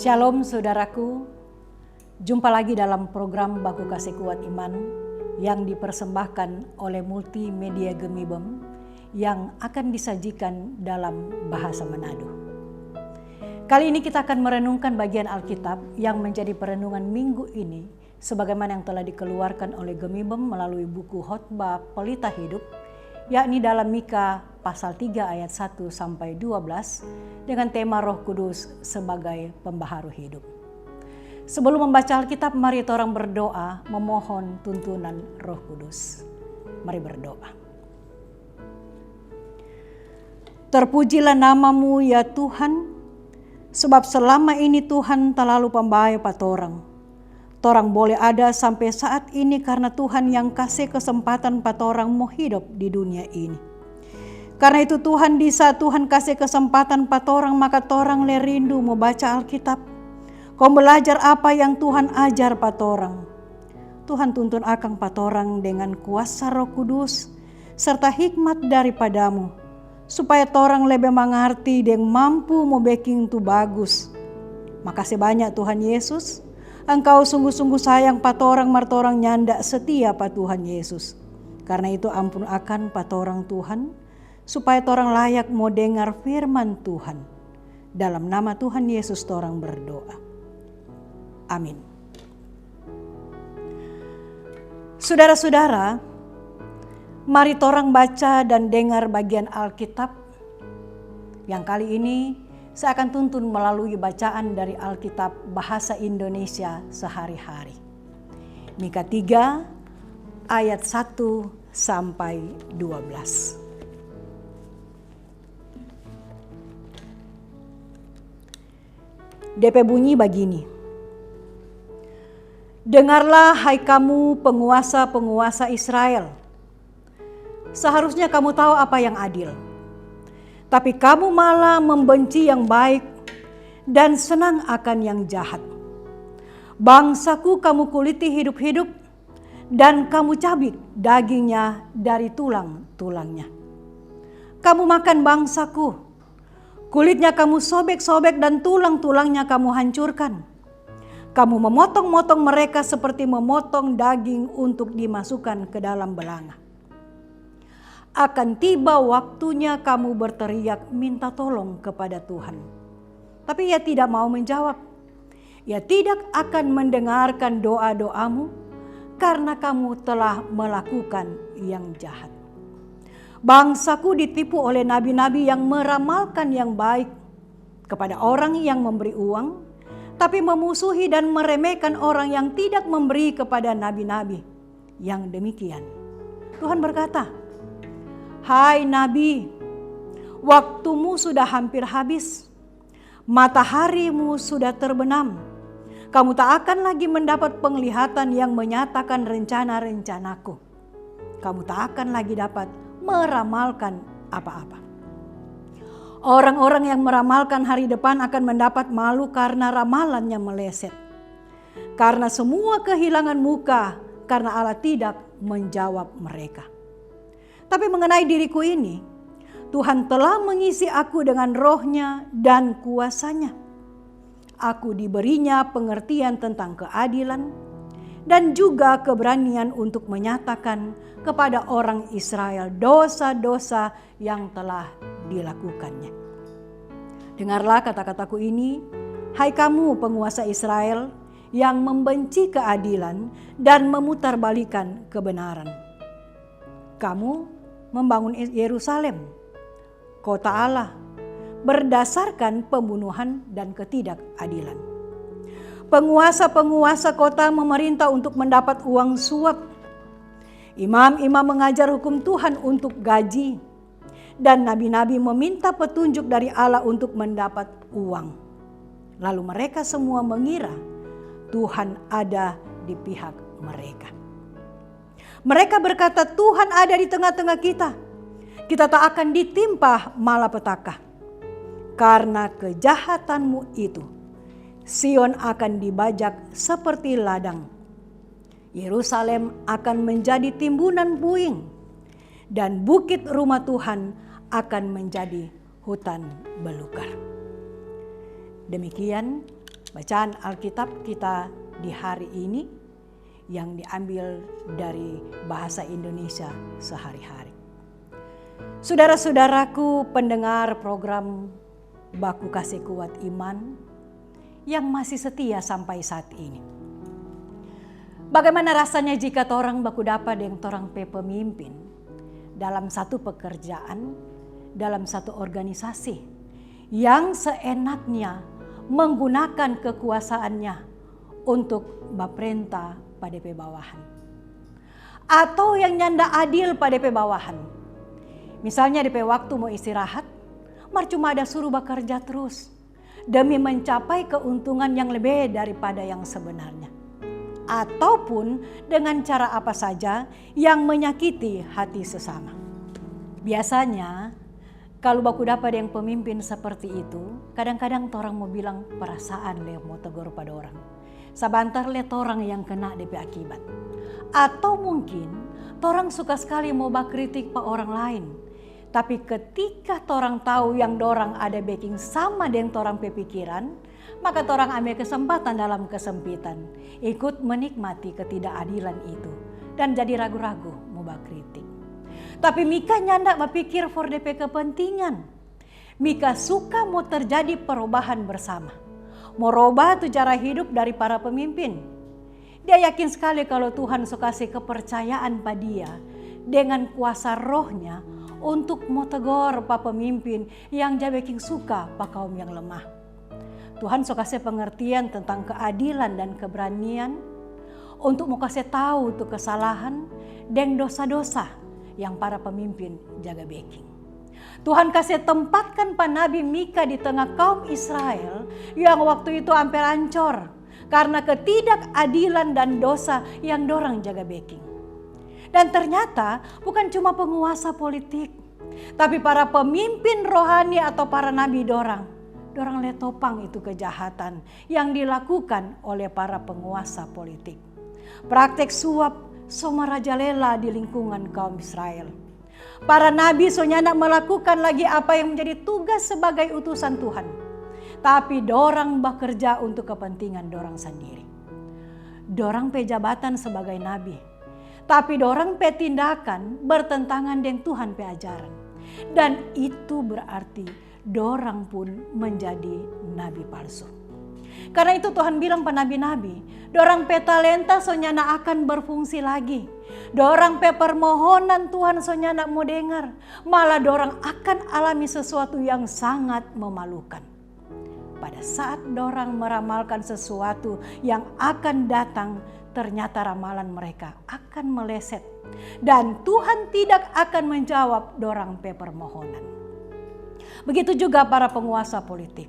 Shalom saudaraku, jumpa lagi dalam program Baku Kasih Kuat Iman yang dipersembahkan oleh Multimedia Gemibem yang akan disajikan dalam bahasa Manado. Kali ini kita akan merenungkan bagian Alkitab yang menjadi perenungan minggu ini sebagaimana yang telah dikeluarkan oleh Gemibem melalui buku Khotbah Pelita Hidup, yakni dalam Mika pasal 3 ayat 1 sampai 12 dengan tema Roh Kudus sebagai pembaharu hidup. Sebelum membaca Alkitab, mari kita orang berdoa memohon tuntunan Roh Kudus. Mari berdoa. Terpujilah namamu ya Tuhan, sebab selama ini Tuhan terlalu pembaik patorang. Torang boleh ada sampai saat ini karena Tuhan yang kasih kesempatan patorang mau hidup di dunia ini. Karena itu Tuhan, di saat Tuhan kasih kesempatan patorang, maka torang le rindu mau baca Alkitab. Kau belajar apa yang Tuhan ajar patorang. Tuhan tuntun akang patorang dengan kuasa Roh Kudus serta hikmat daripadamu, supaya torang lebih mengerti dan mampu mau baking tu bagus. Makasih banyak Tuhan Yesus. Engkau sungguh-sungguh sayang patorang martorang nyanda setia pa Tuhan Yesus. Karena itu ampun akan patorang Tuhan, supaya torang layak mau dengar firman Tuhan. Dalam nama Tuhan Yesus torang berdoa. Amin. Saudara-saudara, mari torang baca dan dengar bagian Alkitab yang kali ini saya akan tuntun melalui bacaan dari Alkitab bahasa Indonesia sehari-hari. Mika 3 ayat 1 sampai 12. DP bunyi begini. Dengarlah hai kamu penguasa-penguasa Israel. Seharusnya kamu tahu apa yang adil. Tapi kamu malah membenci yang baik dan senang akan yang jahat. Bangsaku kamu kuliti hidup-hidup dan kamu cabik dagingnya dari tulang-tulangnya. Kamu makan bangsaku. Kulitnya kamu sobek-sobek dan tulang-tulangnya kamu hancurkan. Kamu memotong-motong mereka seperti memotong daging untuk dimasukkan ke dalam belanga. Akan tiba waktunya kamu berteriak minta tolong kepada Tuhan. Tapi ia tidak mau menjawab. Ia tidak akan mendengarkan doa-doamu karena kamu telah melakukan yang jahat. Bangsaku ditipu oleh nabi-nabi yang meramalkan yang baik kepada orang yang memberi uang, tapi memusuhi dan meremehkan orang yang tidak memberi kepada nabi-nabi yang demikian. Tuhan berkata, hai nabi, waktumu sudah hampir habis, mataharimu sudah terbenam, kamu tak akan lagi mendapat penglihatan yang menyatakan rencana-rencanaku. Kamu tak akan lagi dapat meramalkan apa-apa. Orang-orang yang meramalkan hari depan akan mendapat malu karena ramalannya meleset. Karena semua kehilangan muka karena Allah tidak menjawab mereka. Tapi mengenai diriku ini, Tuhan telah mengisi aku dengan rohnya dan kuasanya. Aku diberinya pengertian tentang keadilan dan juga keberanian untuk menyatakan kepada orang Israel dosa-dosa yang telah dilakukannya. Dengarlah kata-kataku ini, hai kamu penguasa Israel yang membenci keadilan dan memutarbalikan kebenaran. Kamu membangun Yerusalem, kota Allah, berdasarkan pembunuhan dan ketidakadilan. Penguasa-penguasa kota memerintah untuk mendapat uang suap. Imam-imam mengajar hukum Tuhan untuk gaji. Dan nabi-nabi meminta petunjuk dari Allah untuk mendapat uang. Lalu mereka semua mengira Tuhan ada di pihak mereka. Mereka berkata, Tuhan ada di tengah-tengah kita. Kita tak akan ditimpa malapetaka. Karena kejahatanmu itu, Sion akan dibajak seperti ladang. Yerusalem akan menjadi timbunan puing. Dan bukit rumah Tuhan akan menjadi hutan belukar. Demikian Bacaan Alkitab kita di hari ini yang diambil dari bahasa Indonesia sehari-hari. Saudara-saudaraku pendengar program Baku Kasih Kuat Iman yang masih setia sampai saat ini. Bagaimana rasanya jika torang baku dapat dengan torang pemimpin dalam satu pekerjaan, dalam satu organisasi yang seenaknya menggunakan kekuasaannya untuk berperintah pada bawahan. Atau yang nyanda adil pada bawahan. Misalnya di waktu mau istirahat, mar cuma ada suruh bekerja terus demi mencapai keuntungan yang lebih daripada yang sebenarnya. Ataupun dengan cara apa saja yang menyakiti hati sesama. Biasanya kalau baku dapat yang pemimpin seperti itu, kadang-kadang orang mau bilang perasaan le mau tegur pada orang. Sabantar le orang yang kena DP akibat. Atau mungkin orang suka sekali mau bakritik pak orang lain. Tapi ketika orang tahu yang dorang ada backing sama dengan orang pikiran, maka orang ambil kesempatan dalam kesempitan, ikut menikmati ketidakadilan itu dan jadi ragu-ragu mau bakritik. Tapi Mika nyanda berpikir for DP kepentingan. Mika suka mau terjadi perubahan bersama. Mau robah tuh cara hidup dari para pemimpin. Dia yakin sekali kalau Tuhan suka kasih kepercayaan pada dia dengan kuasa rohnya untuk mau tegur pak pemimpin yang jabeking suka pak kaum yang lemah. Tuhan suka kasih pengertian tentang keadilan dan keberanian untuk mau kasih tahu tuh kesalahan dan dosa-dosa yang para pemimpin jaga backing. Tuhan kasih tempatkan Pak Nabi Mika di tengah kaum Israel yang waktu itu hampir hancur karena ketidakadilan dan dosa yang dorang jaga backing. Dan ternyata bukan cuma penguasa politik, tapi para pemimpin rohani atau para nabi dorang letopang itu kejahatan yang dilakukan oleh para penguasa politik. Praktek suap somarajalela di lingkungan kaum Israel. Para nabi soalnya melakukan lagi apa yang menjadi tugas sebagai utusan Tuhan. Tapi dorang bekerja untuk kepentingan dorang sendiri. Dorang pe jabatan sebagai nabi. Tapi dorang pe tindakan bertentangan dengan Tuhan pe ajaran. Dan itu berarti dorang pun menjadi nabi palsu. Karena itu Tuhan bilang pada nabi-nabi, dorang pe talenta soalnya akan berfungsi lagi. Dorang pe permohonan Tuhan soalnya mau dengar. Malah dorang akan alami sesuatu yang sangat memalukan. Pada saat dorang meramalkan sesuatu yang akan datang, ternyata ramalan mereka akan meleset. Dan Tuhan tidak akan menjawab dorang pe permohonan. Begitu juga para penguasa politik.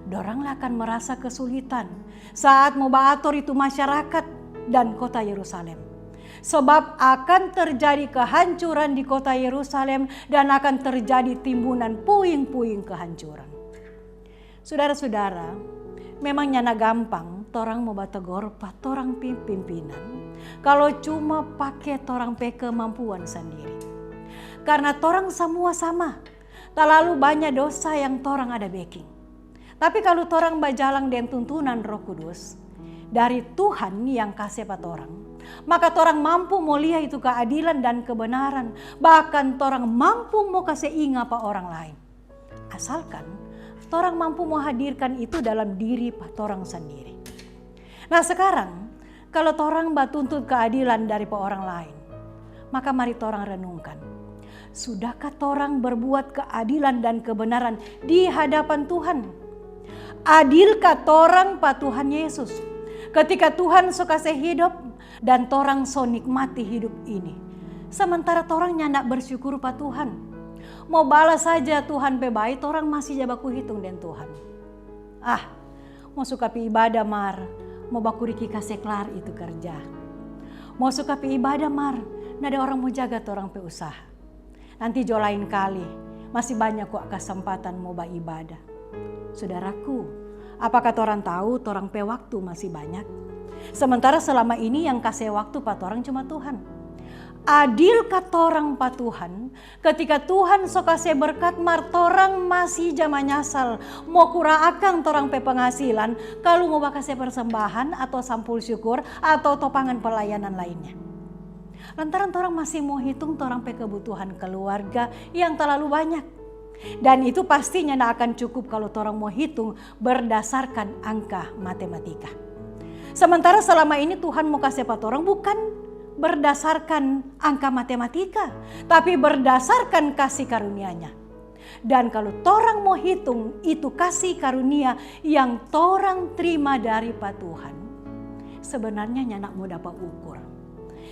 Dorang akan merasa kesulitan saat mau baatur itu masyarakat dan kota Yerusalem. Sebab akan terjadi kehancuran di kota Yerusalem dan akan terjadi timbunan puing-puing kehancuran. Saudara-saudara, memang nyana gampang torang mau bategor pa torang pimpinan kalau cuma pakai torang pe kemampuan sendiri. Karena torang semua sama, tak lalu banyak dosa yang torang ada backing. Tapi kalau torang berjalan dengan tuntunan Roh Kudus dari Tuhan yang kasih pada torang, maka torang mampu mau lihat itu keadilan dan kebenaran. Bahkan torang mampu mau kasih ingat pada orang lain. Asalkan torang mampu mau hadirkan itu dalam diri pada torang sendiri. Nah sekarang kalau torang batuntut keadilan dari pada orang lain, maka mari torang renungkan. Sudahkah torang berbuat keadilan dan kebenaran di hadapan Tuhan? Adilkah torang pa Tuhan Yesus ketika Tuhan so kasih hidup dan torang so nikmati hidup ini. Sementara torang nyanda bersyukur pa Tuhan. Mau balas saja Tuhan pe baik, torang masih jabaku hitung dengan Tuhan. Mau suka pi ibadah mar, mau baku riki kasih kelar itu kerja. Mau suka pi ibadah mar, nada orang mau jaga torang pe usaha. Nanti jo lain kali, masih banyak kok kesempatan mau ibadah. Saudaraku, apakah torang tahu torang pe waktu masih banyak? Sementara selama ini yang kasih waktu pak torang cuma Tuhan. Adilkah torang pa Tuhan ketika Tuhan so kasih berkat mar torang masih zaman nyasal mau kura akang torang pe penghasilan kalau mau kasih persembahan atau sampul syukur atau topangan pelayanan lainnya. Lantaran torang masih mau hitung torang pe kebutuhan keluarga yang terlalu banyak. Dan itu pastinya tidak akan cukup kalau torang mau hitung berdasarkan angka matematika. Sementara selama ini Tuhan mau kasih apa torang bukan berdasarkan angka matematika, tapi berdasarkan kasih karunia-Nya. Dan kalau torang mau hitung itu kasih karunia yang torang terima dari Pak Tuhan, sebenarnya nyanak mau dapat ukur.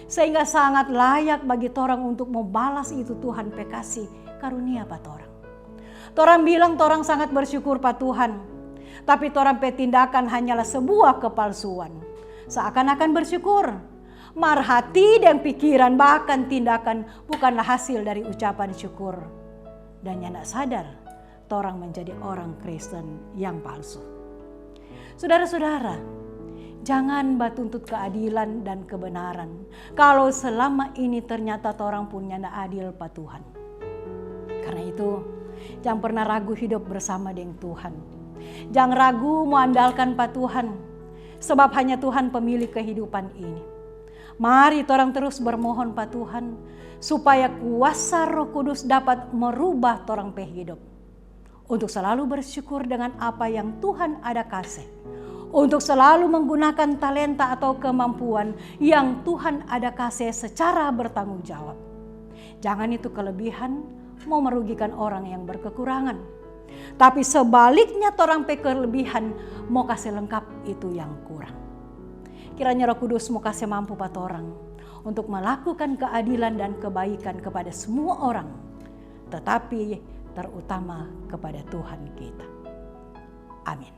Sehingga sangat layak bagi torang untuk mau balas itu Tuhan pe kasih karunia Pak torang. Torang bilang torang sangat bersyukur Pak Tuhan, tapi torang pe tindakan hanyalah sebuah kepalsuan. Seakan-akan bersyukur, mar hati dan pikiran bahkan tindakan bukanlah hasil dari ucapan syukur. Dan nyanak sadar, torang menjadi orang Kristen yang palsu. Saudara-saudara, jangan batuntut keadilan dan kebenaran kalau selama ini ternyata torang pun nyanak adil pa Tuhan. Karena itu, jangan pernah ragu hidup bersama dengan Tuhan. Jangan ragu mengandalkan pa Tuhan, sebab hanya Tuhan pemilik kehidupan ini. Mari torang terus bermohon pa Tuhan supaya kuasa Roh Kudus dapat merubah torang pe hidup. Untuk selalu bersyukur dengan apa yang Tuhan ada kasih. Untuk selalu menggunakan talenta atau kemampuan yang Tuhan ada kasih secara bertanggung jawab. Jangan itu kelebihan mau merugikan orang yang berkekurangan. Tapi sebaliknya torang pe kelebihan mau kasih lengkap itu yang kurang. Kiranya Roh Kudus mau kasih mampu pa torang untuk melakukan keadilan dan kebaikan kepada semua orang, tetapi terutama kepada Tuhan kita. Amin.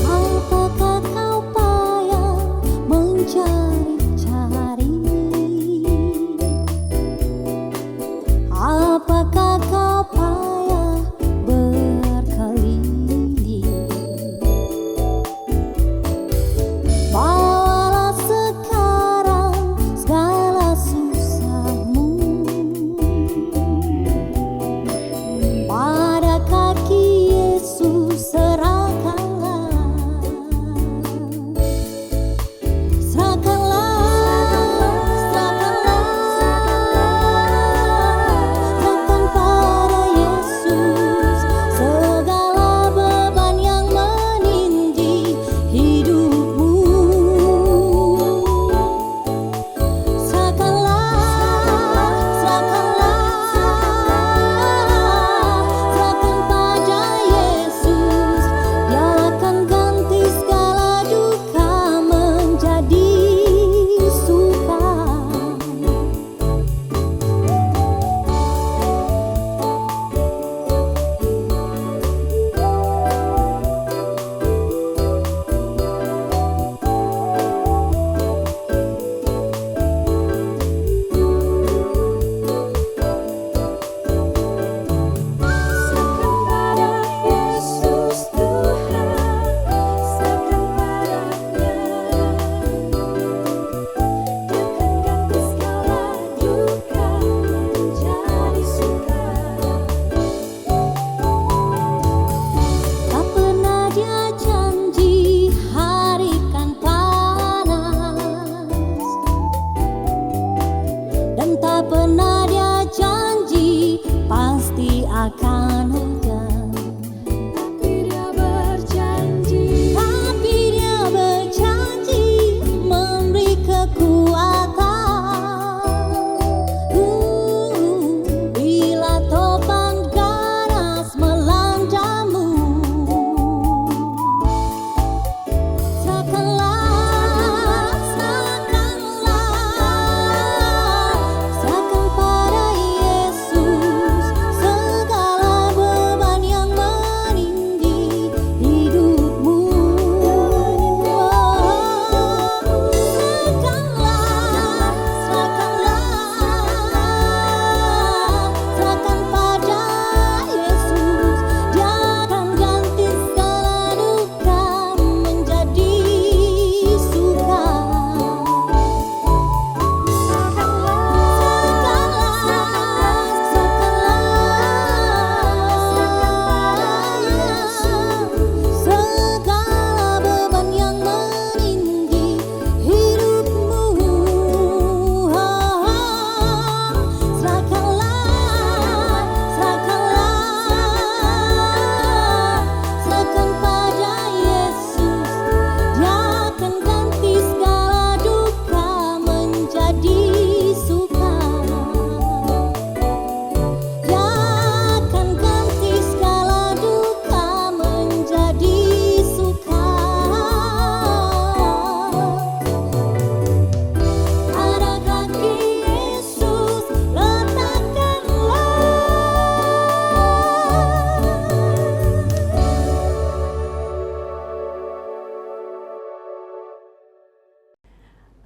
Apakah kau payah mencari-cari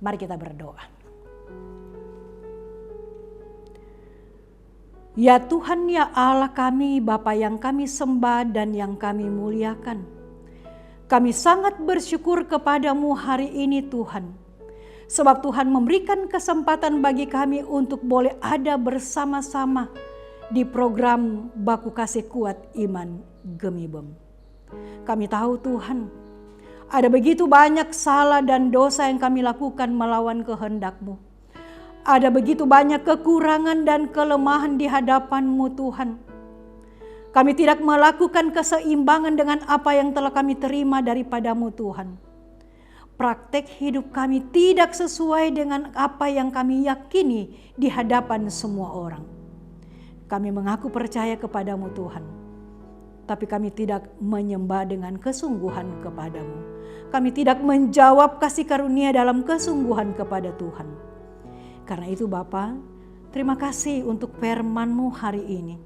Mari kita berdoa. Ya Tuhan, ya Allah kami, Bapa yang kami sembah dan yang kami muliakan. Kami sangat bersyukur kepadamu hari ini Tuhan. Sebab Tuhan memberikan kesempatan bagi kami untuk boleh ada bersama-sama di program Baku Kasih Kuat Iman Gemibem. Kami tahu Tuhan, ada begitu banyak salah dan dosa yang kami lakukan melawan kehendak-Mu. Ada begitu banyak kekurangan dan kelemahan di hadapan-Mu Tuhan. Kami tidak melakukan keseimbangan dengan apa yang telah kami terima daripada-Mu Tuhan. Praktek hidup kami tidak sesuai dengan apa yang kami yakini di hadapan semua orang. Kami mengaku percaya kepadamu Tuhan, tapi kami tidak menyembah dengan kesungguhan kepadamu. Kami tidak menjawab kasih karunia dalam kesungguhan kepada Tuhan. Karena itu Bapa, terima kasih untuk firman-Mu hari ini.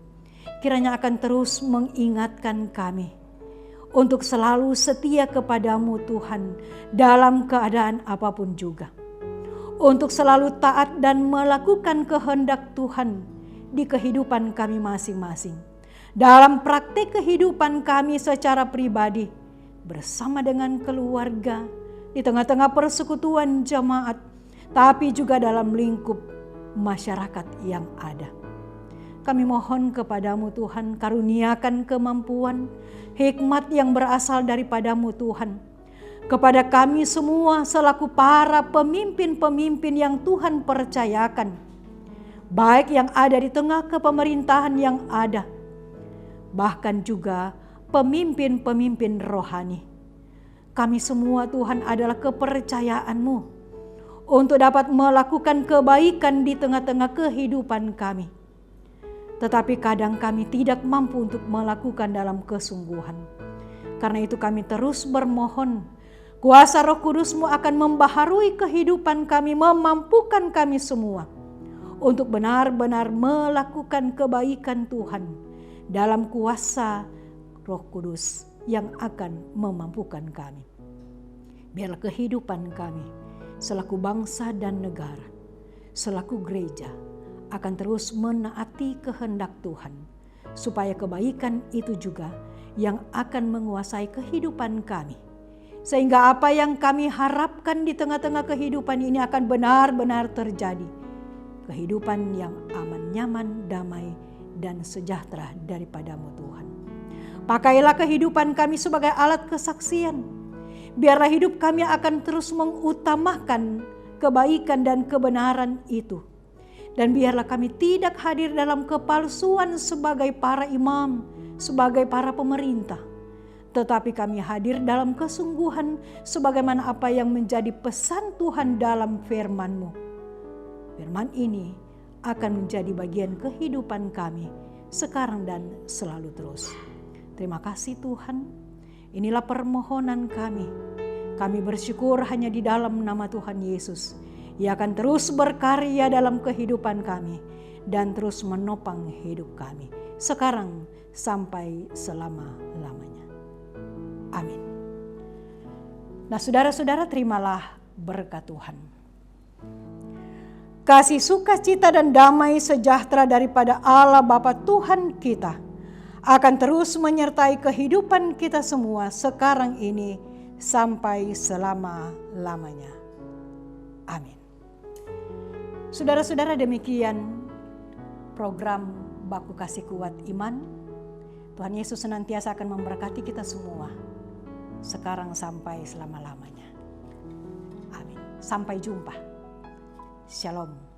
Kiranya akan terus mengingatkan kami untuk selalu setia kepadamu Tuhan dalam keadaan apapun juga. Untuk selalu taat dan melakukan kehendak Tuhan di kehidupan kami masing-masing. Dalam praktik kehidupan kami secara pribadi, bersama dengan keluarga, di tengah-tengah persekutuan jemaat, tapi juga dalam lingkup masyarakat yang ada. Kami mohon kepadamu Tuhan, karuniakan kemampuan, hikmat yang berasal daripadamu Tuhan. Kepada kami semua selaku para pemimpin-pemimpin yang Tuhan percayakan. Baik yang ada di tengah kepemerintahan yang ada. Bahkan juga pemimpin-pemimpin rohani. Kami semua Tuhan adalah kepercayaan-Mu untuk dapat melakukan kebaikan di tengah-tengah kehidupan kami. Tetapi kadang kami tidak mampu untuk melakukan dalam kesungguhan. Karena itu kami terus bermohon, kuasa Roh Kudus-Mu akan membaharui kehidupan kami, memampukan kami semua untuk benar-benar melakukan kebaikan Tuhan dalam kuasa Roh Kudus yang akan memampukan kami. Biarlah kehidupan kami selaku bangsa dan negara, selaku gereja, akan terus menaati kehendak Tuhan, supaya kebaikan itu juga yang akan menguasai kehidupan kami. Sehingga apa yang kami harapkan di tengah-tengah kehidupan ini akan benar-benar terjadi. Kehidupan yang aman, nyaman, damai, dan sejahtera daripadamu Tuhan. Pakailah kehidupan kami sebagai alat kesaksian. Biarlah hidup kami akan terus mengutamakan kebaikan dan kebenaran itu. Dan biarlah kami tidak hadir dalam kepalsuan sebagai para imam, sebagai para pemerintah. Tetapi kami hadir dalam kesungguhan sebagaimana apa yang menjadi pesan Tuhan dalam firman-Mu. Firman ini akan menjadi bagian kehidupan kami sekarang dan selalu terus. Terima kasih Tuhan. Inilah permohonan kami. Kami bersyukur hanya di dalam nama Tuhan Yesus. Ia akan terus berkarya dalam kehidupan kami dan terus menopang hidup kami sekarang sampai selama-lamanya. Amin. Nah saudara-saudara, terimalah berkat Tuhan. Kasih sukacita dan damai sejahtera daripada Allah Bapa Tuhan kita akan terus menyertai kehidupan kita semua sekarang ini sampai selama-lamanya. Amin. Saudara-saudara, demikian program Baku Kasih Kuat Iman. Tuhan Yesus senantiasa akan memberkati kita semua sekarang sampai selama-lamanya. Amin. Sampai jumpa. Shalom.